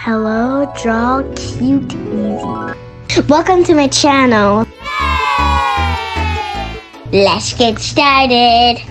Hello, drawcute easy. Welcome to my channel. Let's get started.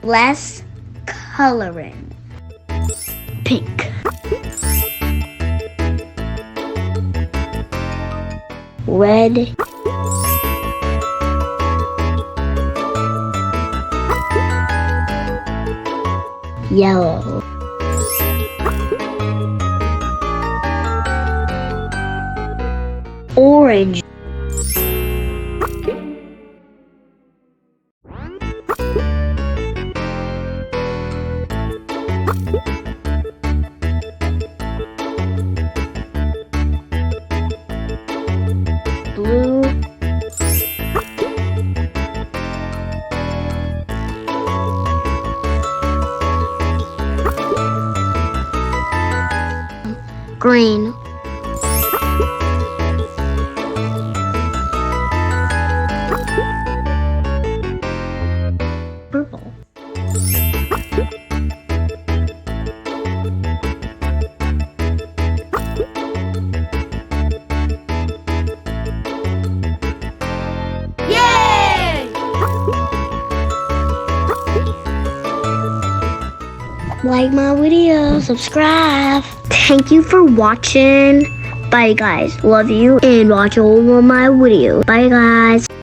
Less coloring. Pink. Red. Yellow. Orange. Blue. Green. Purple. Like my video, subscribe. Thank you for watching. Bye guys, love you and watch all of my videos. Bye guys.